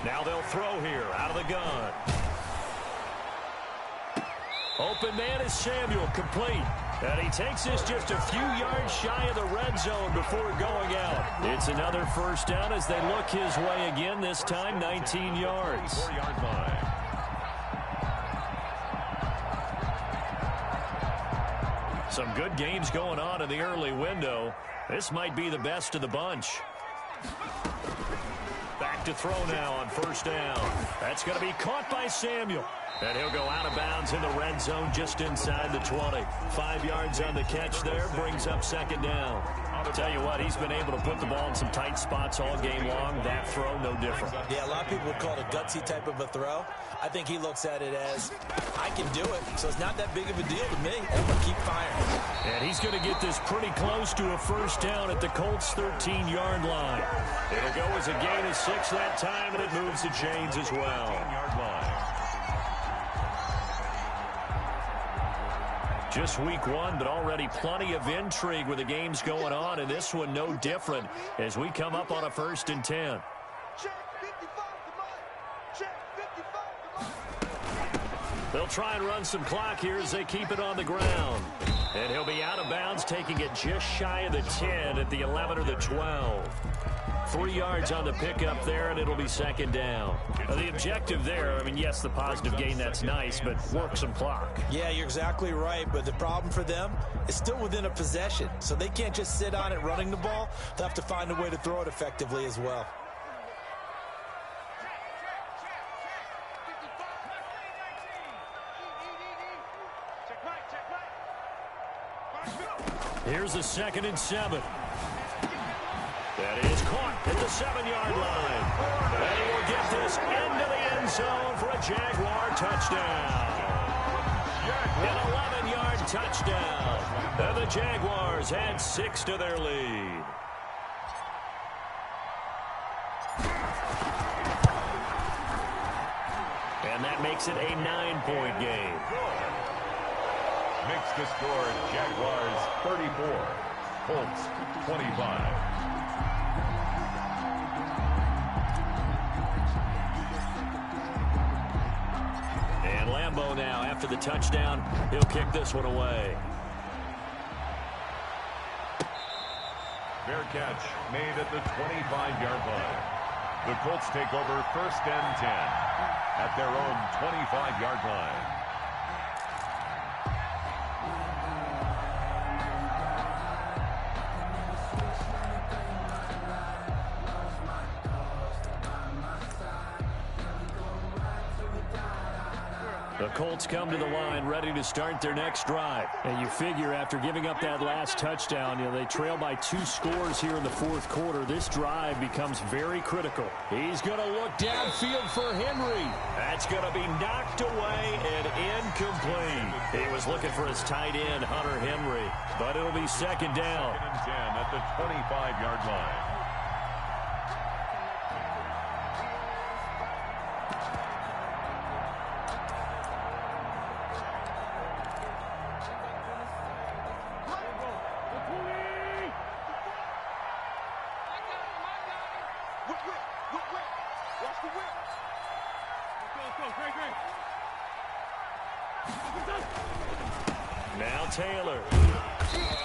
Now they'll throw here out of the gun. Open man is Samuel, complete. And he takes this just a few yards shy of the red zone before going out. It's another 1st down as they look his way again, this time 19 yards. 4-yard line. Some good games going on in the early window. This might be the best of the bunch. Back to throw now on 1st down. That's going to be caught by Samuel. And he'll go out of bounds in the red zone just inside the 20. 5 yards on the catch there, brings up 2nd down. I'll tell you what, he's been able to put the ball in some tight spots all game long. That throw, no different. Yeah, a lot of people would call it a gutsy type of a throw. I think he looks at it as, I can do it, so it's not that big of a deal to me. I'm going to keep firing. And he's going to get this pretty close to a 1st down at the Colts' 13-yard line. It'll go as a gain of 6 that time, and it moves the chains as well. 10-yard line. Just week 1, but already plenty of intrigue with the games going on, and this one no different as we come up on a 1st and 10. They'll try and run some clock here as they keep it on the ground. And he'll be out of bounds, taking it just shy of the 10 at the 11 or the 12. 3 yards on the pickup there, and it'll be 2nd down. The objective there, I mean, yes, the positive gain, that's nice, but work some clock. Yeah, you're exactly right, but the problem for them is still within a possession, so they can't just sit on it running the ball. They'll have to find a way to throw it effectively as well. Here's a 2nd and 7. That is caught at the 7-yard line. And he will get this into the end zone for a Jaguar touchdown. An 11-yard touchdown. And the Jaguars add 6 to their lead. And that makes it a 9-point game. Makes the score Jaguars 34, Colts 25. And Lambeau now, after the touchdown, he'll kick this one away. Fair catch made at the 25-yard line. The Colts take over 1st and 10 at their own 25-yard line. The Colts come to the line ready to start their next drive. And you figure after giving up that last touchdown, they trail by 2 scores here in the 4th quarter. This drive becomes very critical. He's going to look downfield for Henry. That's going to be knocked away and incomplete. He was looking for his tight end, Hunter Henry. But it'll be 2nd down. 2nd and 10 at the 25-yard line. Now Taylor.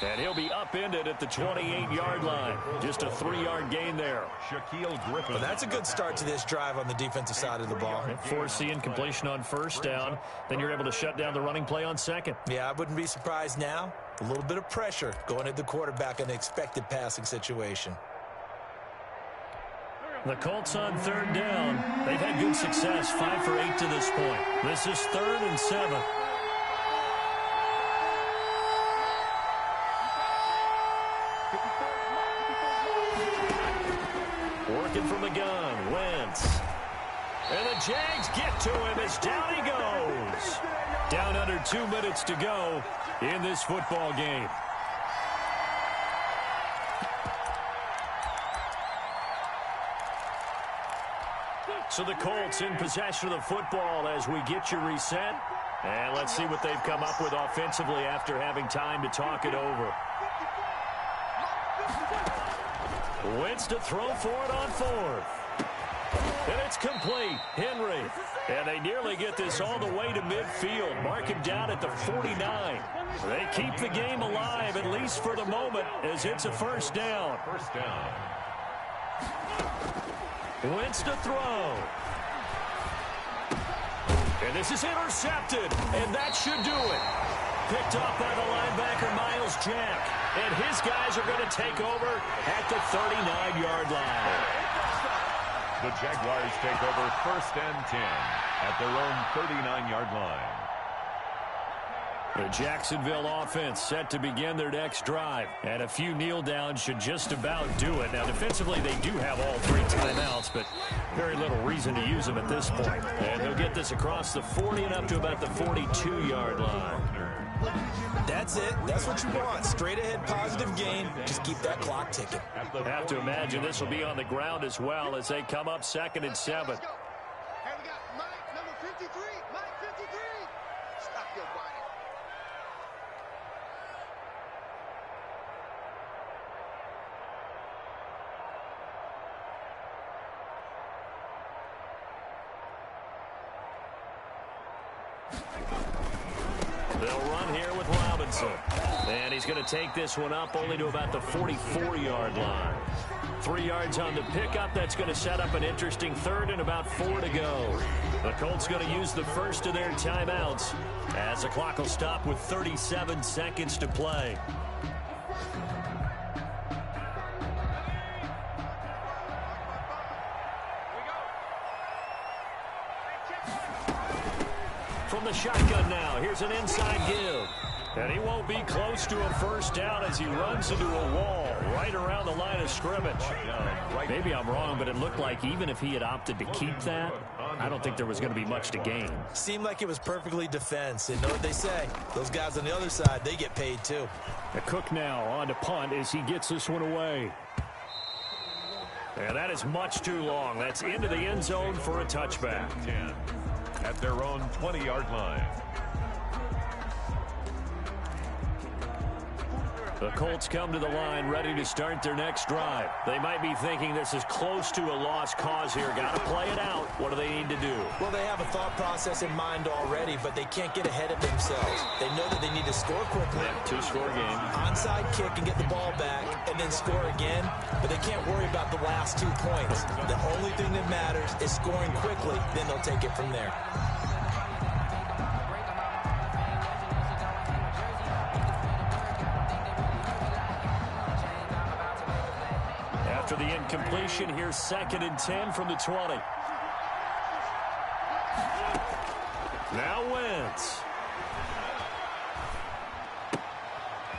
And he'll be upended at the 28-yard line. Just a 3-yard gain there. Shaquille Griffin. Well, that's a good start to this drive on the defensive side of the ball. Forcing completion on 1st down. Then you're able to shut down the running play on 2nd. Yeah, I wouldn't be surprised now. A little bit of pressure going at the quarterback in an expected passing situation. The Colts on 3rd down. They've had good success, 5 for 8 to this point. This is 3rd and 7. from the gun. Wentz. And the Jags get to him as down he goes. Down under 2 minutes to go in this football game. So the Colts in possession of the football as we get you reset. And let's see what they've come up with offensively after having time to talk it over. Wentz to throw for it on fourth. And it's complete. Henry. And they nearly get this all the way to midfield. Mark him down at the 49. They keep the game alive, at least for the moment, as it's a first down. First down. Wentz to throw. And this is intercepted. And that should do it. Picked off by the linebacker, Miles Jack. And his guys are going to take over at the 39-yard line. The Jaguars take over first and 10 at their own 39-yard line. The Jacksonville offense set to begin their next drive. And a few kneel downs should just about do it. Now, defensively, they do have all 3 timeouts, but very little reason to use them at this point. And they'll get this across the 40 and up to about the 42-yard line. That's it. That's what you want. Straight ahead positive gain. Just keep that clock ticking. Have to imagine this will be on the ground as well as they come up 2nd and 7. Hey, we got Mike, number 53. Mike 53. Stop your body. They'll run here with Robinson. And he's going to take this one up only to about the 44-yard line. 3 yards on the pickup. That's going to set up an interesting third and about 4 to go. The Colts going to use the first of their timeouts as the clock will stop with 37 seconds to play. From the shotgun now, here's an inside give. And he won't be close to a first down as he runs into a wall right around the line of scrimmage. Maybe I'm wrong, but it looked like even if he had opted to keep that, I don't think there was going to be much to gain. Seemed like it was perfectly defense. And know what they say? Those guys on the other side, they get paid too. A Cook now on to punt as he gets this one away. And that is much too long. That's into the end zone for a touchback. 10 at their own 20-yard line. The Colts come to the line ready to start their next drive. They might be thinking this is close to a lost cause here. Got to play it out. What do they need to do? Well, they have a thought process in mind already, but they can't get ahead of themselves. They know that they need to score quickly. Yeah, 2-score game. Onside kick and get the ball back and then score again, but they can't worry about the last 2 points. The only thing that matters is scoring quickly, then they'll take it from there. After the incompletion, here's 2nd and 10 from the 20. Now Wentz.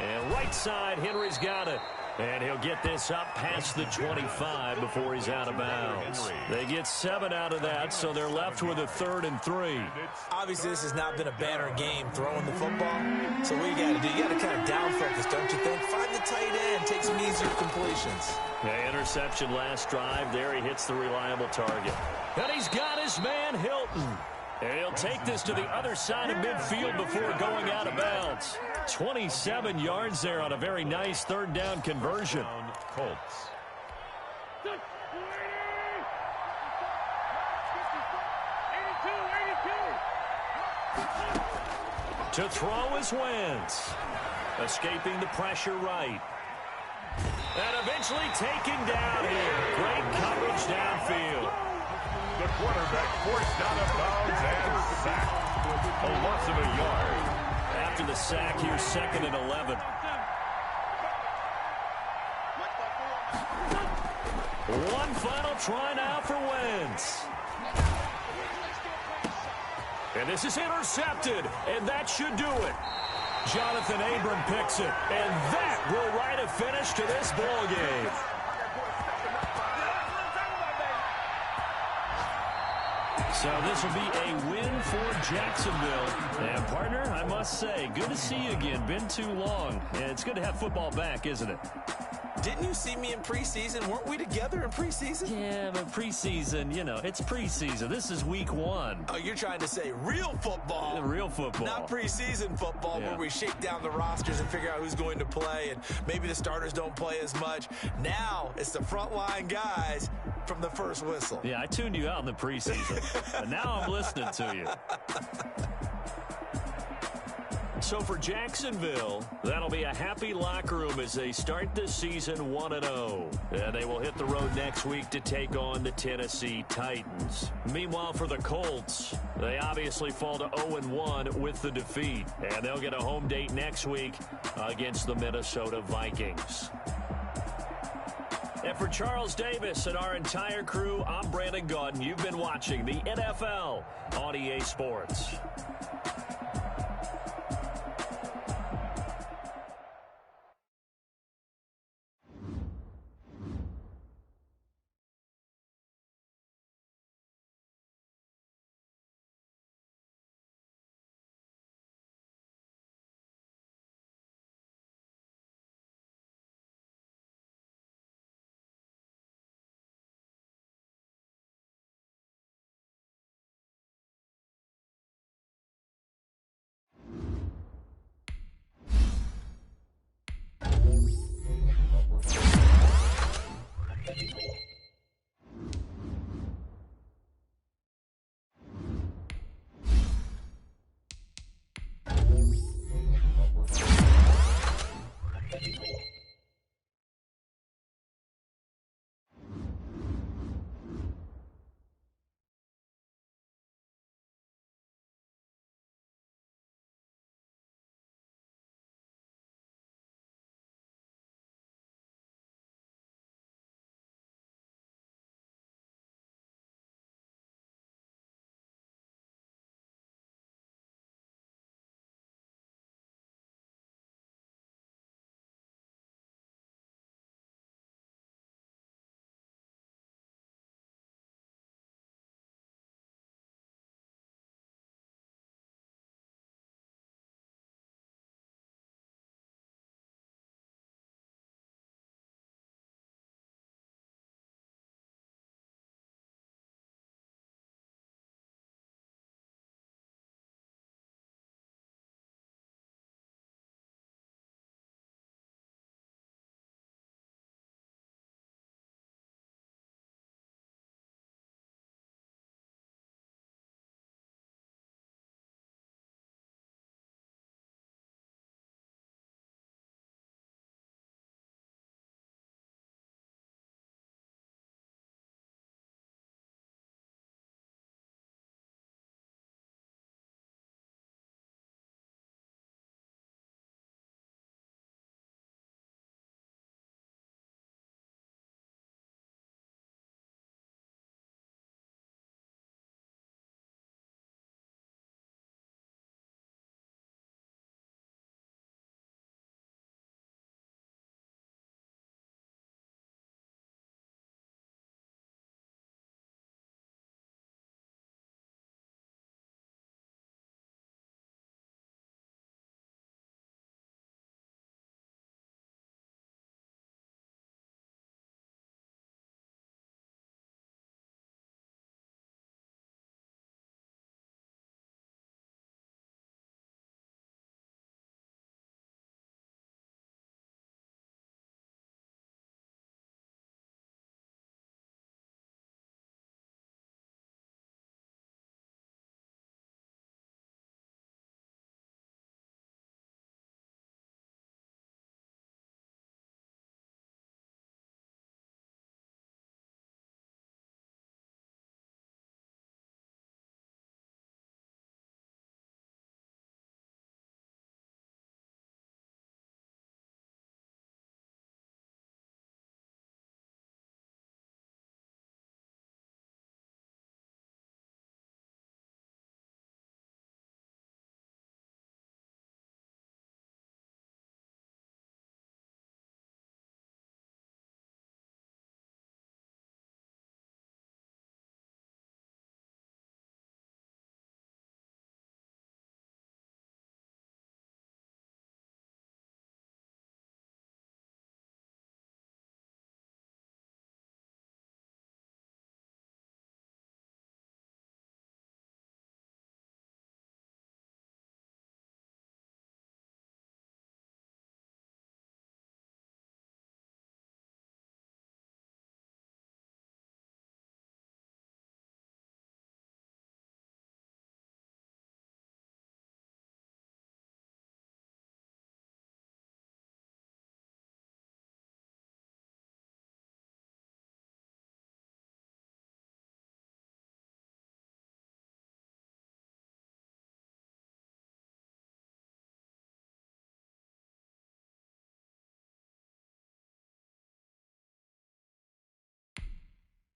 And right side, Henry's got it. And he'll get this up past the 25 before he's out of bounds. They get 7 out of that, so they're left with a 3rd and 3. Obviously, this has not been a banner game throwing the football. So what you got to do, you got to kind of down focus, don't you think? Find the tight end, take some easier completions. Yeah, interception last drive. There he hits the reliable target. And he's got his man Hilton. And he'll take this to the other side of midfield before going out of bounds. 27 yards there on a very nice 3rd down conversion. Colts. To throw is Wentz. Escaping the pressure right. And eventually taken down here. Great coverage downfield. The quarterback forced out of bounds and sacked. A loss of a yard. After the sack, here's 2nd and 11. One final try now for Wentz. And this is intercepted, and that should do it. Jonathan Abram picks it, and that will write a finish to this ball game. So this will be a win for Jacksonville. And, partner, I must say, good to see you again. Been too long. And it's good to have football back, isn't it? Didn't you see me in preseason? Weren't we together in preseason? Yeah, but preseason, you know, it's preseason. This is week 1. Oh, you're trying to say real football. Real football. Not preseason football where we shake down the rosters and figure out who's going to play, and maybe the starters don't play as much. Now it's the frontline guys from the first whistle. Yeah, I tuned you out in the preseason. But now I'm listening to you. So for Jacksonville, that'll be a happy locker room as they start the season 1-0. And they will hit the road next week to take on the Tennessee Titans. Meanwhile, for the Colts, they obviously fall to 0-1 with the defeat. And they'll get a home date next week against the Minnesota Vikings. And for Charles Davis and our entire crew, I'm Brandon Gaudin. You've been watching the NFL on EA Sports.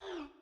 it.